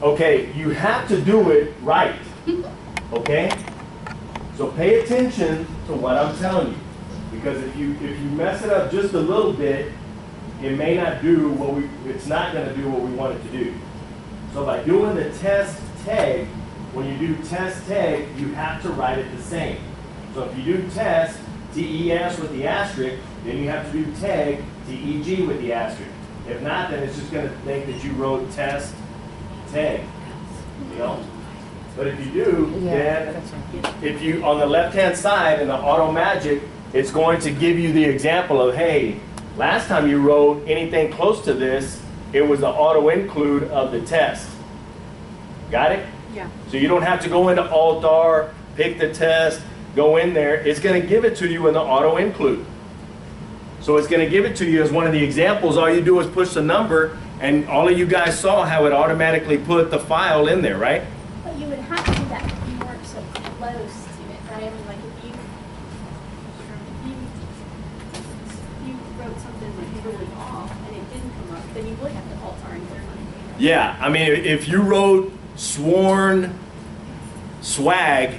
Okay, you have to do it right. Okay? So pay attention to what I'm telling you. Because if you mess it up just a little bit, it may not do what it's not going to do what we want it to do. So by doing the test tag, when you do test tag, you have to write it the same. So if you do test, TES with the asterisk, then you have to do tag, TEG with the asterisk. If not, then it's just going to think that you wrote test tag. You know? But if you do, then if you, on the left-hand side in the Auto Magic, it's going to give you the example of, hey, last time you wrote anything close to this, it was the auto include of the test. Got it? Yeah. So you don't have to go into Alt-R, pick the test, go in there. It's going to give it to you in the auto include. So it's going to give it to you as one of the examples. All you do is push the number, and all of you guys saw how it automatically put the file in there, right? But you would have to do that if you weren't so close to it, right? I mean, like if you wrote something like really off and it didn't come up, then you would have to Alt-R and clear money. Yeah, I mean, if you wrote sworn swag,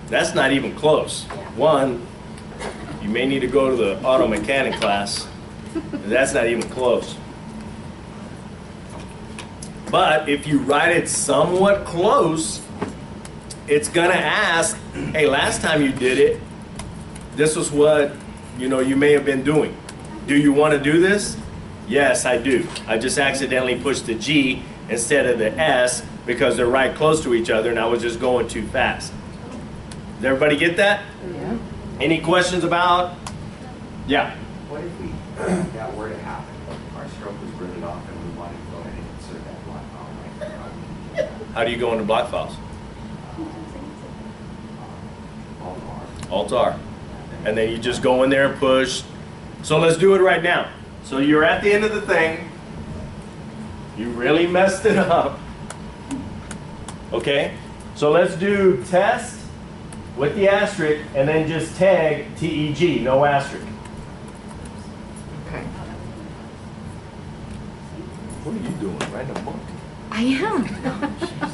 that's not even close. Yeah. One, you may need to go to the auto mechanic class. That's not even close. But if you write it somewhat close, it's gonna ask, hey, last time you did it, this was what you may have been doing. Do you want to do this? Yes, I do. I just accidentally pushed the G instead of the S because they're right close to each other and I was just going too fast. Does everybody get that? Yeah. Any questions about? Yeah. What if that were to happen? Our stroke was really off and we wanted to go ahead and insert that block file. How do you go into block files? Alt-R. Alt-R. And then you just go in there and push. So let's do it right now. So you're at the end of the thing. You really messed it up. Okay? So let's do test with the asterisk and then just tag TEG, no asterisk. Okay. What are you doing? Writing a book? I am.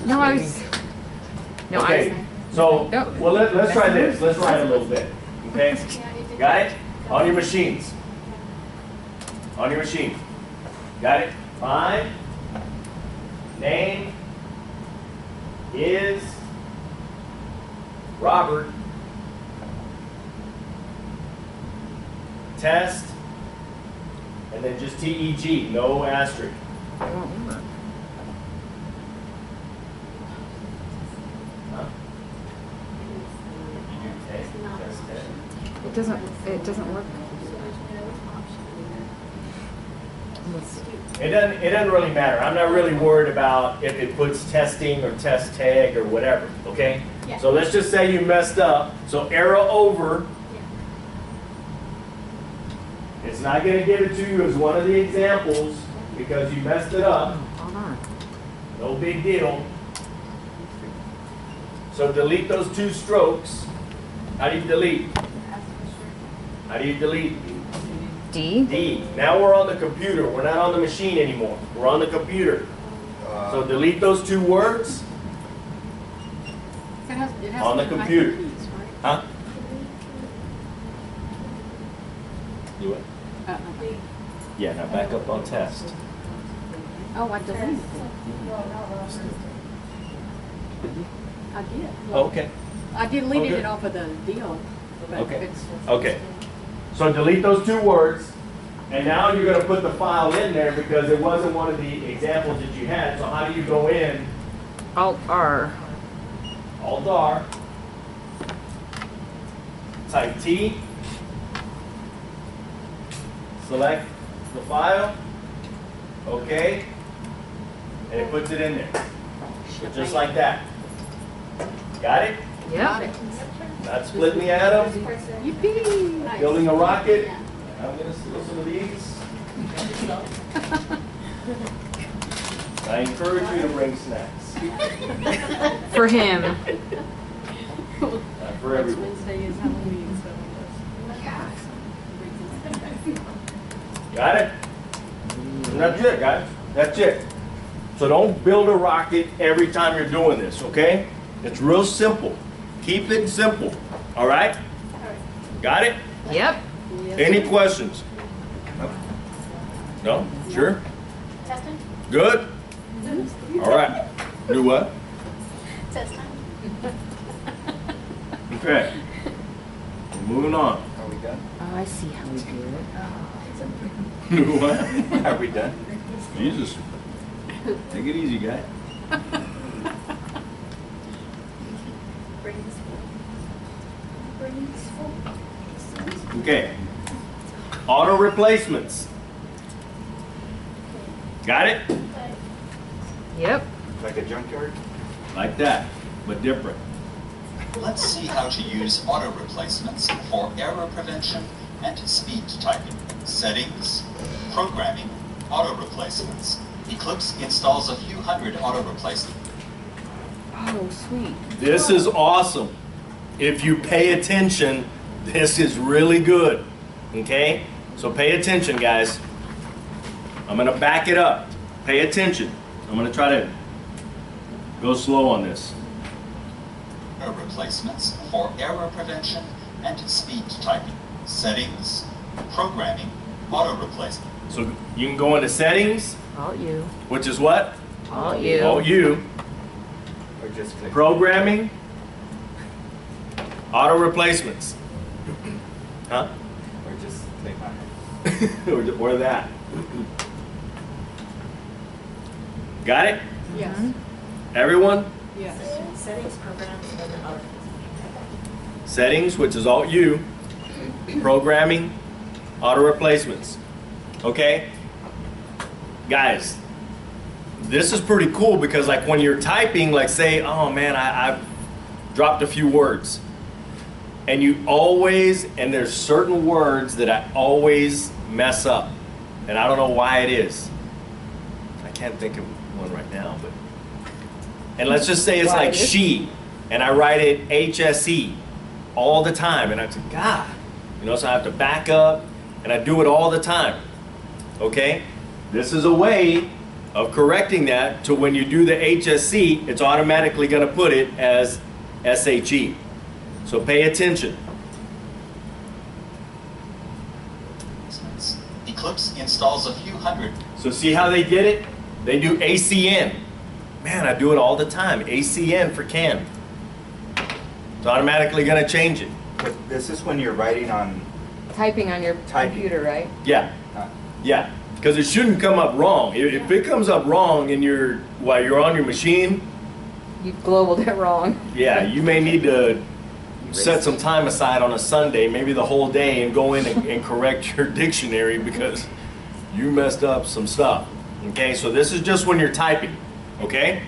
No, I was. No, Okay. I was. So, No. well, let's try this. Let's write a little bit. Okay? Got it? On your machines. On your machine. Got it? My name is Robert. Test. And then just TEG, no asterisk. I won't remember. Huh? You do test, test. It doesn't work. Let's- It doesn't really matter. I'm not really worried about if it puts testing or test tag or whatever, okay? Yeah. So let's just say you messed up. So arrow over. It's not going to give it to you as one of the examples because you messed it up. Hold on. No big deal. So delete those two strokes. How do you delete? How do you delete? D. D. Now we're on the computer. We're not on the machine anymore. We're on the computer. So delete those two words It has on the computer. Huh? You what? Yeah, now back up on test. Oh, I deleted it. I did. Oh, okay. I deleted Okay. it off of the deal. But Okay. it's- Okay. So delete those two words, and now you're going to put the file in there because it wasn't one of the examples that you had. So how do you go in? Alt-R. Alt-R. Type T. Select the file. Okay. And it puts it in there. Just like that. Got it? Yep. Not splitting the atom. Yippee! Building a rocket. I'm going to steal some of these. I encourage you to bring snacks. For him. Not for everyone. Wednesday is Halloween, so. Got it? And that's it, guys. That's it. So don't build a rocket every time you're doing this, okay? It's real simple. Keep it simple, all right? Got it? Yep. Any questions? No? Sure? Test time? Good? All right. Do what? Test time. Okay. Moving on. Are we done? Oh, I see how we do it. Do what? Are we done? Jesus. Take it easy, guy. Brains full. Brains full. Okay. Auto replacements. Got it? Okay. Yep. Like a junkyard? Like that, but different. Let's see how to use auto replacements for error prevention and speed typing. Settings, programming, auto replacements. Eclipse installs a few hundred auto replacements. Oh, sweet. This is awesome. If you pay attention, this is really good. Okay? So pay attention, guys. I'm going to back it up. Pay attention. I'm going to try to go slow on this. Error replacements for error prevention and speed typing. Settings, programming, auto replacement. So you can go into settings, Alt U. which is what? Alt U. Alt U. Or just click? Programming, auto replacements. Huh? Or just click on it? or that. Got it? Yes. Everyone? Yes. Settings, programs, and then other. Settings, which is Alt U. Programming, auto replacements. Okay? Guys, this is pretty cool because like when you're typing, like say, oh man, I've dropped a few words. And you always, and there's certain words that I always mess up. And I don't know why it is. I can't think of one right now, but. And let's just say it's like she, and I write it HSE all the time. And I say, God, you know, so I have to back up, and I do it all the time. Okay? This is a way of correcting that to when you do the HSC, it's automatically going to put it as SHE. So pay attention. Eclipse installs a few hundred. So see how they did it? They do ACN. Man, I do it all the time. ACN for can. It's automatically going to change it. But this is when you're writing on, Typing on your Typing. computer, right? Yeah. Yeah. Because it shouldn't come up wrong. If it comes up wrong while you're on your machine, You globaled it wrong. yeah, you may need to set some time aside on a Sunday, maybe the whole day, and go in and correct your dictionary because you messed up some stuff. Okay, so this is just when you're typing. Okay?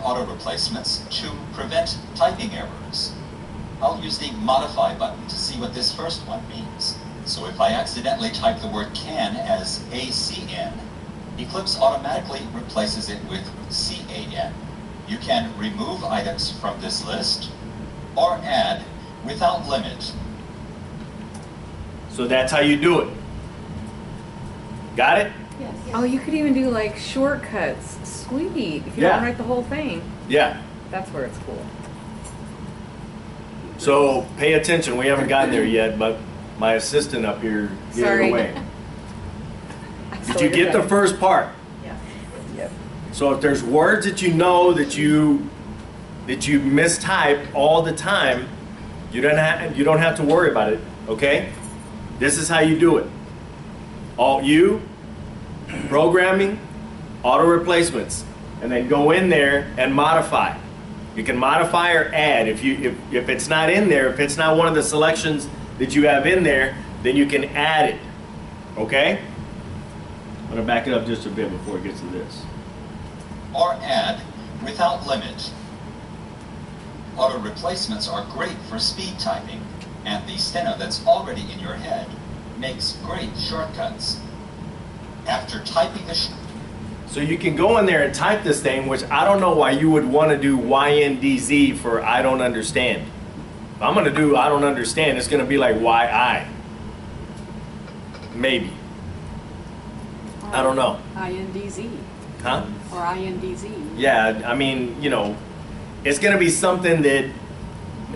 Auto replacements to prevent typing errors. I'll use the modify button to see what this first one means. So if I accidentally type the word can as ACN, Eclipse automatically replaces it with CAN. You can remove items from this list or add without limit. So that's how you do it. Got it? Yes. Oh, you could even do like shortcuts. Sweet. If you Yeah. don't write the whole thing, Yeah. that's where it's cool. So pay attention. We haven't gotten there yet, but my assistant up here gave it Sorry. away. Did you get the first part? Yes. Yep. So if there's words that you know that you mistype all the time, you don't have to worry about it, okay? This is how you do it. Alt U, programming, auto replacements, and then go in there and modify. You can modify or add. If it's not in there, if it's not one of the selections that you have in there, then you can add it. Okay? I'm gonna back it up just a bit before it gets to this. Or add without limit. Auto replacements are great for speed typing, and the steno that's already in your head makes great shortcuts. After typing the So you can go in there and type this thing, which I don't know why you would want to do YNDZ for I don't understand. If I'm gonna do I don't understand, it's gonna be like YI. Maybe. I don't know. INDZ. Huh? Or INDZ. Yeah, I mean, you know, it's going to be something that,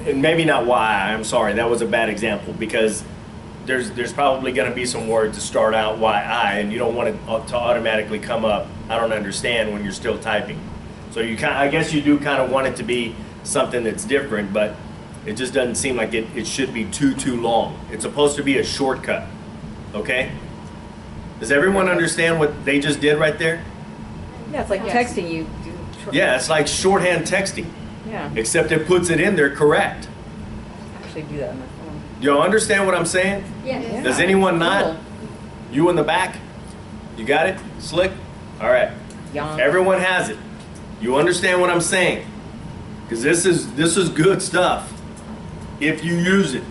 and maybe not Y, I'm sorry, that was a bad example, because there's probably going to be some words that start out YI, and you don't want it to automatically come up, I don't understand, when you're still typing. So I guess you do kind of want it to be something that's different, but it just doesn't seem like it should be too long. It's supposed to be a shortcut, okay? Does everyone understand what they just did right there? Yeah, it's like Yes. texting you. Yeah, it's like shorthand texting, Yeah. except it puts it in there correct. I actually do that on my phone. Y'all understand what I'm saying? Yes. Does anyone not? Cool. You in the back? You got it? Slick? All right. Young. Everyone has it. You understand what I'm saying? Because this is good stuff if you use it.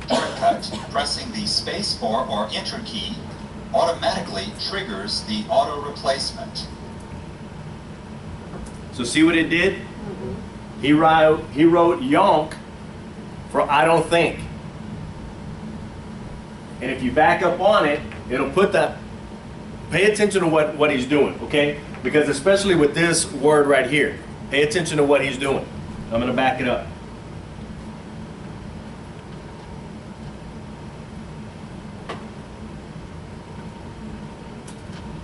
Shortcut, pressing the spacebar or enter key automatically triggers the auto replacement. So see what it did? He wrote yonk for I don't think. And if you back up on it, it'll put that. Pay attention to what he's doing, okay? Because especially with this word right here, pay attention to what he's doing. I'm going to back it up.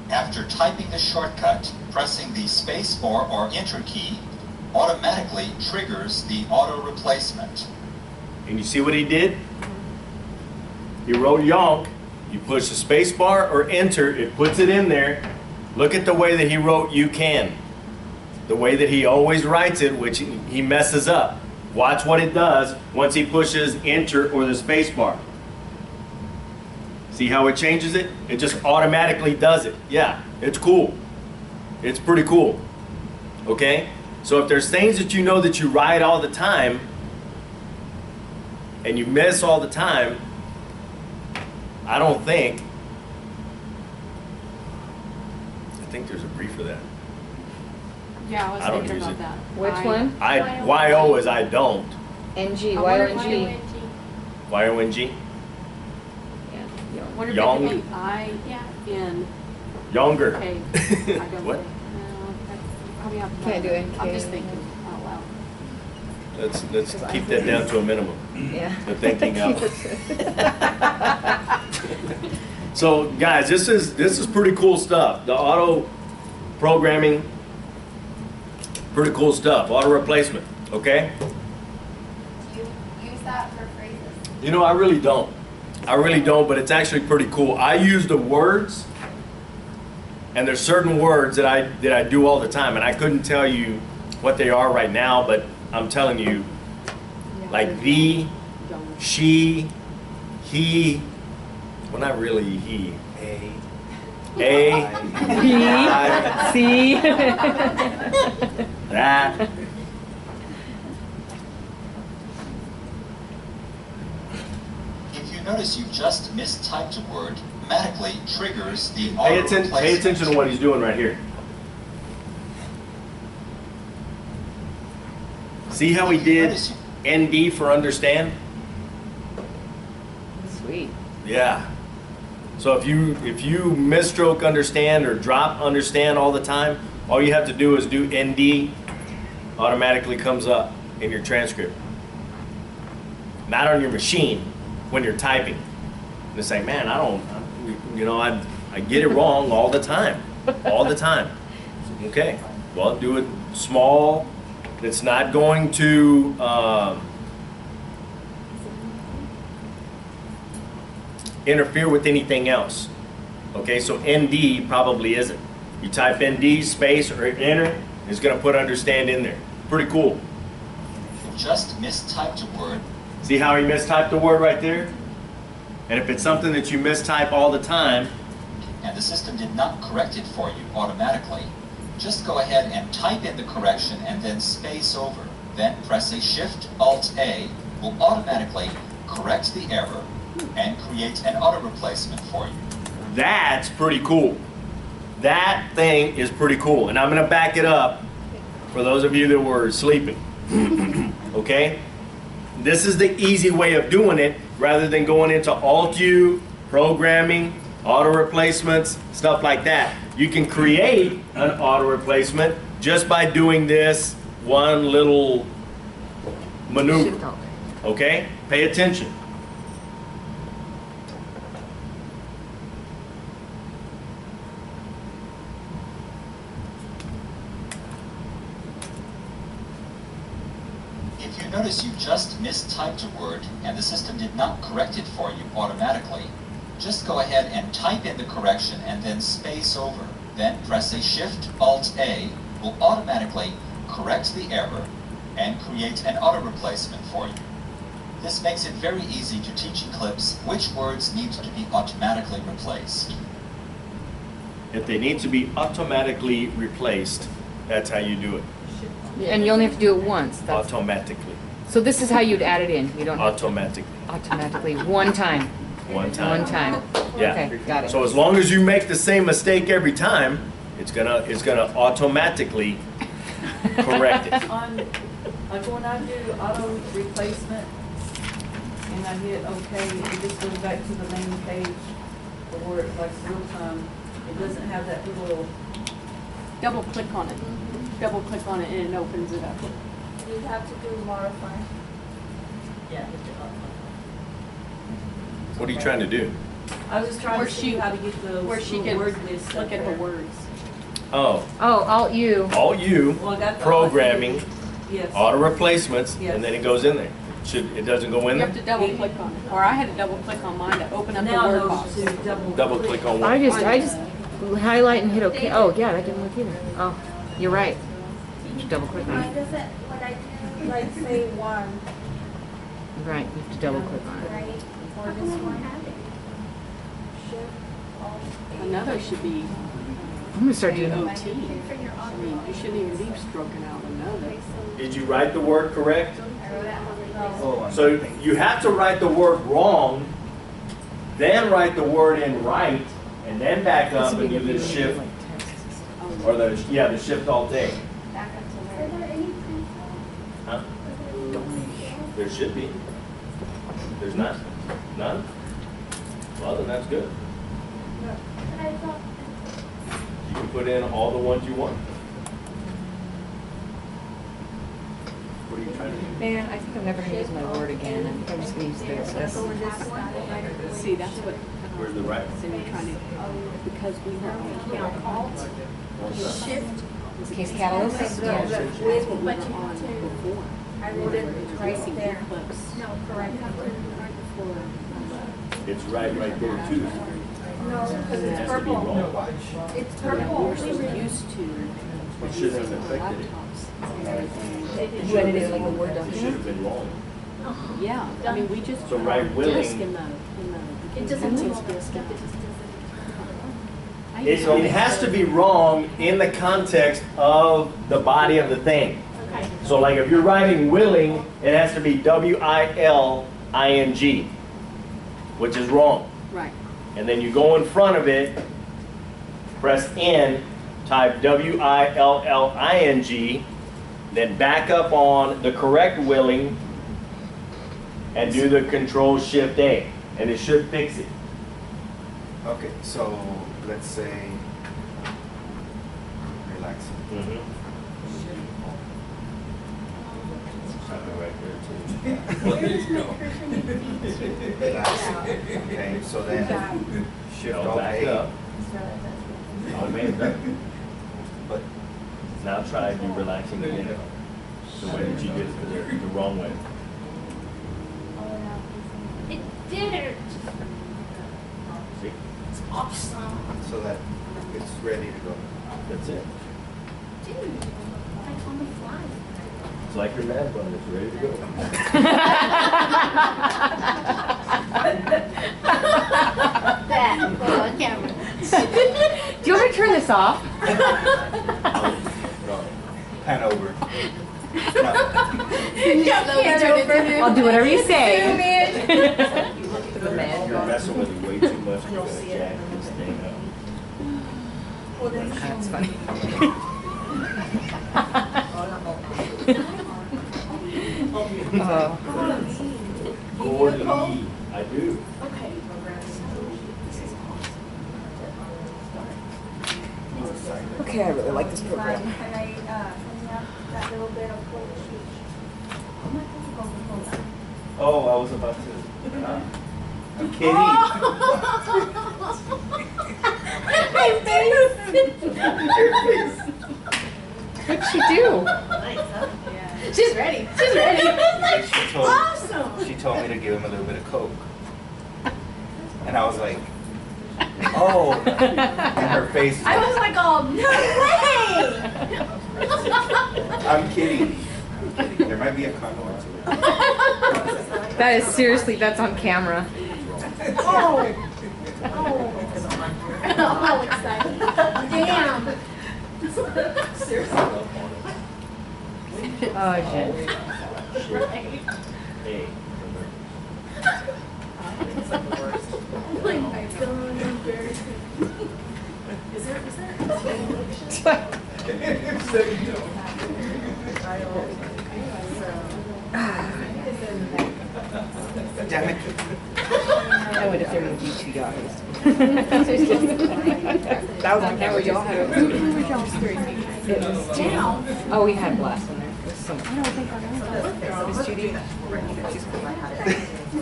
After typing the shortcut, pressing the spacebar or enter key automatically triggers the auto replacement. And you see what he did? He wrote yonk. You push the space bar or enter, it puts it in there. Look at the way that he wrote you can. The way that he always writes it, which he messes up. Watch what it does once he pushes enter or the space bar. See how it changes it? It just automatically does it. Yeah, it's cool. It's pretty cool. Okay? So if there's things that you know that you write all the time and you miss all the time, I think there's a brief for that. Yeah, I was I don't thinking use about it. that. Which one? YO is I don't. NG. I wonder if YONG. YONG. Yeah. I wonder if Young. it could be I-N-K. Younger. I don't What? think. No, I mean, Can't do NK. I'm just thinking out loud. Let's keep that down to a minimum. Yeah. The thinking out. So guys, this is pretty cool stuff. The auto programming, pretty cool stuff. Auto replacement, okay? You use that for phrases? You know, I really don't. But it's actually pretty cool. I use the words, and there's certain words that I do all the time, and I couldn't tell you what they are right now, but I'm telling you, like the, she, he, well, not really he, a, I, See? that. If you notice you just mistyped a word, automatically triggers the auto Pay replacement. attention to what he's doing right here. See how he did ND for understand? Sweet. Yeah. So if you misstroke understand or drop understand all the time, all you have to do is do ND, automatically comes up in your transcript. Not on your machine when you're typing. And it's like, man, I get it wrong all the time. All the time. Okay. Well, do it small. It's not going to interfere with anything else. Okay, so ND probably isn't. You type ND space or enter, it's going to put understand in there. Pretty cool. If you just mistyped a word, See how he mistyped the word right there? And if it's something that you mistype all the time, and the system did not correct it for you automatically, just go ahead and type in the correction and then space over. Then press a Shift-Alt-A will automatically correct the error and create an auto replacement for you. that's pretty cool. That thing is pretty cool. And I'm going to back it up for those of you that were sleeping. Okay? This is the easy way of doing it rather than going into Alt-U, programming, auto replacements, stuff like that. You can create an auto replacement just by doing this one little maneuver. Okay? Pay attention. If you notice you just mistyped a word and the system did not correct it for you automatically, just go ahead and type in the correction and then space over. Then press a Shift-Alt-A will automatically correct the error and create an auto replacement for you. This makes it very easy to teach Eclipse which words need to be automatically replaced. If they need to be automatically replaced, that's how you do it. And you only have to do it once. That's, Automatically. so this is how you'd add it in. You don't have to Automatically. automatically one time. One time. One time. Yeah. Okay, got it. So as long as you make the same mistake every time, it's gonna automatically correct it. Like when I do auto replacement and I hit OK, it just goes back to the main page where it's like real time. It doesn't have that little. Double click on it. Double click on it and it opens it up. You have to do modify. Yeah. What are you trying to do? I was just trying Where to see she- how to get those Where she little can word lists look up at the there. words. Oh, Oh, Alt-U. all you, Well, I got the programming, Yes. auto replacements, Yes. and then it goes in there. It doesn't go in You have to there? double click on it. Or I had to double click on mine to open up the Now word those box. two Double click on I what? just highlight and hit OK. Oh, yeah, that didn't work either. Oh, you're right. You double click on Mine it. doesn't, when I do, like, say one, Right, you have to double click on it. right, or this one. Shift, Alt, A. Another should be I'm gonna start doing OT. For your I mean, you shouldn't even be stroking out another. Did you write the word correct? No. So you have to write the word wrong, then write the word in right, and then back up and do the shift, or the Shift-Alt-A. Back up to where. Are there any print? Huh? There should be. There's not? None? Well, then that's good. No. But I thought, You can put in all the ones you want. What are you trying to do? Man, I think I'm never gonna use my word again. I think I'm just gonna use this. let's go with this one. See, that's what. Where's the right So we're trying to, because we were Count Alt, Shift, In case catalyst. Yeah. with, what but we you were on have to, before. I wrote it right Racing there. Eclipse. No, correct. Right before. It's right there too. No, because It it's has to be purple. wrong. It's Yeah, purple. we're so used to It shouldn't have affected it. laptops and everything. You edited like a Word It should document? have been wrong. Yeah, I mean, we just So put right our willing- disk in the. It doesn't It's move. disk in the- I It, used to- it has to be wrong in the context of the body of the thing. Okay. So like if you're writing willing, it has to be W-I-L-I-N-G, which is wrong. Right. And then you go in front of it, press N, type W-I-L-L-I-N-G, then back up on the correct willing and do the Control-Shift-A, and it should fix it. Okay, so let's say relaxing. Relaxing. Okay, so then shift Now alt back A. up. Oh, man, done. But Now try to relaxing again. The way that you did it the wrong way. It did it. See? It's awesome. so that it's ready to go. That's it. Dude, like on the fly. It's like your man bun, it's ready to go. That, well, on camera. Do you want me to turn this off? Pan over. I'll do whatever you say. You're messing with it way too much, you're gonna jack this thing up. That's funny. Gordon E. I do. Okay. on. Can I, clean up that little bit of cold sheet? I'm not going to hold on. Oh, I was about to. I'm kidding. What'd she do? She's ready. She's ready. She told me to give him a little bit of Coke. And I was like, oh. And her face. I was like, oh, no way! I'm kidding. There might be a condom or two. That is seriously, that's on camera. Oh, I'm excited. Damn. Oh, shit. Hey. Oh my God, embarrassing. Is there? Damn it. I would have thrown you two guys. That was on camera. Y'all had it. It was down. Oh, we had blast in there. It was so much. Miss Judy? She's cool.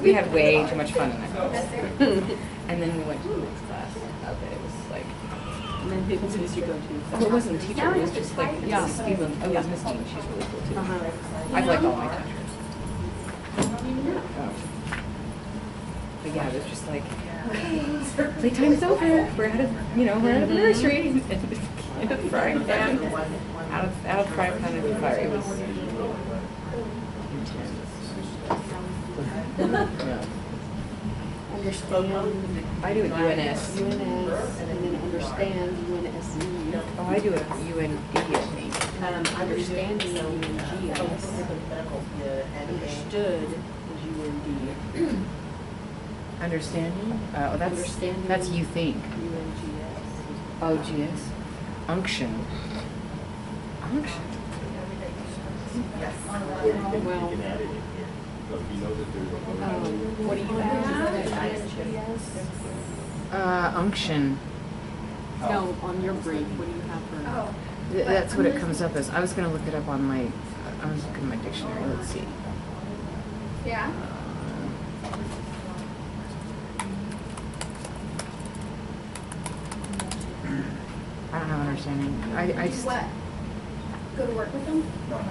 We had way too much fun in there. And then we went to the next class. Okay, it was like. And then who did you go to? Well, it wasn't a teacher. It was just like Mrs. Stevens. Oh, it was Miss Dean. She's really cool too. I've liked all my teachers. Oh. But yeah, it was just like, okay, playtime's over. We're out of, we're out of nursery. Out of frying pan. Out of frying pan into fire. It was intense. Understand. I do it UNS. UNS, and then understand UNSE. Oh, I do it UND, I think. Understanding UNGS. Understood is UND. Understanding? That's Understanding. that's you think. UNGS. Oh, GS. Unction. Unction. Well, what do you have? Unction. No, on your brief, what do you have for? That's what it comes up as. I was gonna look it up on my. I was looking at my dictionary. Let's see. Yeah. I don't have understanding. I just. What? Go to work with them? No, no.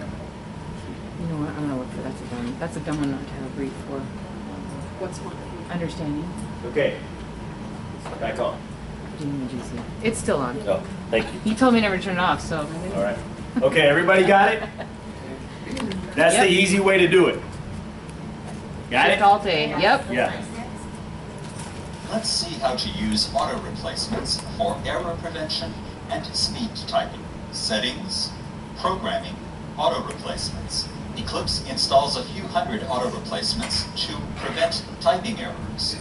You know what? I'm gonna look for that's a dumb one not to have a brief for. What's one? Understanding. Okay. Back on. GC. It's still on. Oh, thank you. You told me never to turn it off, so. All right. Okay, everybody got it? That's Yep. the easy way to do it. Got Shift it? Alt A. Yep. Yeah. Let's see how to use auto replacements for error prevention and speed typing. Settings, programming, auto replacements. Eclipse installs a few hundred auto replacements to prevent typing errors.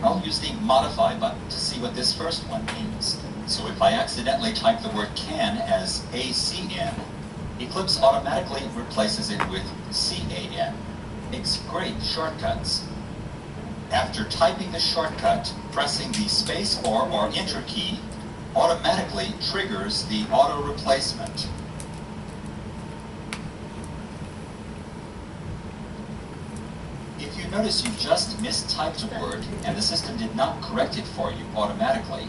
I'll use the modify button to see what this first one means. So if I accidentally type the word can as ACN, Eclipse automatically replaces it with CAN. Makes great shortcuts. After typing the shortcut, pressing the space bar or enter key automatically triggers the auto replacement. If you notice you just mistyped a word and the system did not correct it for you automatically,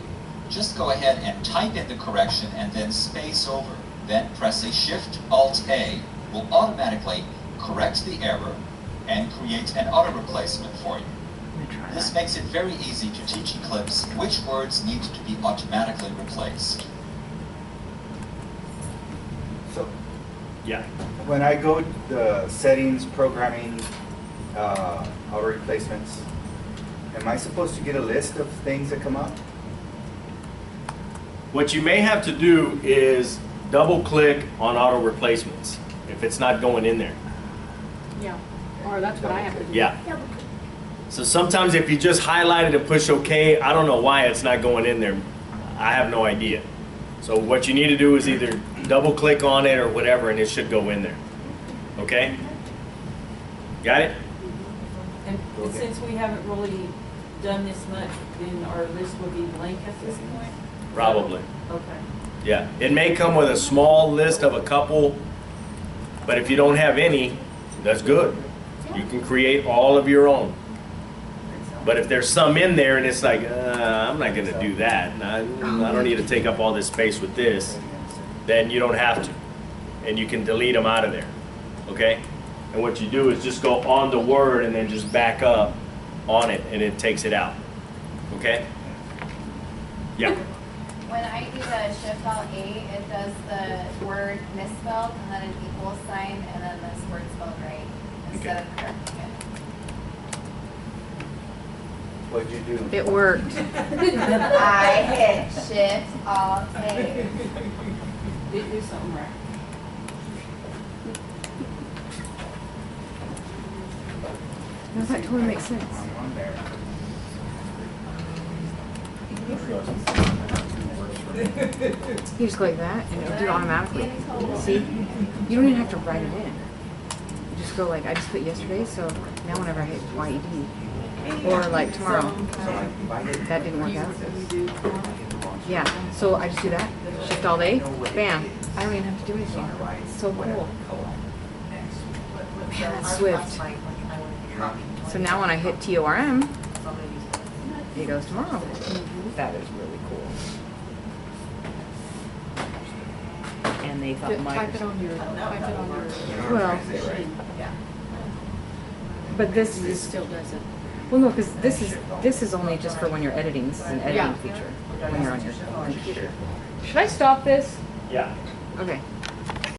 just go ahead and type in the correction and then space over. Then pressing Shift-Alt-A will automatically correct the error and create an auto replacement for you. This makes it very easy to teach Eclipse which words need to be automatically replaced. So Yeah. when I go to the settings, programming, auto replacements, am I supposed to get a list of things that come up? What you may have to do is double click on auto replacements if it's not going in there. Yeah. Or that's what I have to do. Yeah. So sometimes if you just highlight it and push OK, I don't know why it's not going in there. I have no idea. So what you need to do is either double click on it or whatever and it should go in there. Okay? Got it? And since we haven't really done this much, then our list will be blank at this point? Probably. Okay. Yeah, it may come with a small list of a couple, but if you don't have any, that's good. You can create all of your own. But if there's some in there and it's like, I'm not gonna do that, and I don't need to take up all this space with this, then you don't have to. And you can delete them out of there, okay? And what you do is just go on the word and then just back up on it and it takes it out, okay? Yeah. When I do the Shift Alt A, it does the word misspelled and then an equal sign and then this word spelled right instead of correcting it. What'd you do? It worked. I hit Shift Alt A. Did do something right. No, that totally makes sense. I'm on there. You just go like that and it'll do it automatically. See? You don't even have to write it in. You just go like, I just put yesterday, so now whenever I hit YED, or like tomorrow, that didn't work out. Yeah, so I just do that, Shift Alt A, bam. I don't even have to do anything. It's so cool. Man, that's Swift. So now when I hit TORM, it goes tomorrow. That is really cool. And they thought Type it on your, well, but this it is, still does it. well, no, because this is only just for when you're editing. This is an editing feature when you're on your computer. Should I stop this? Yeah. Okay.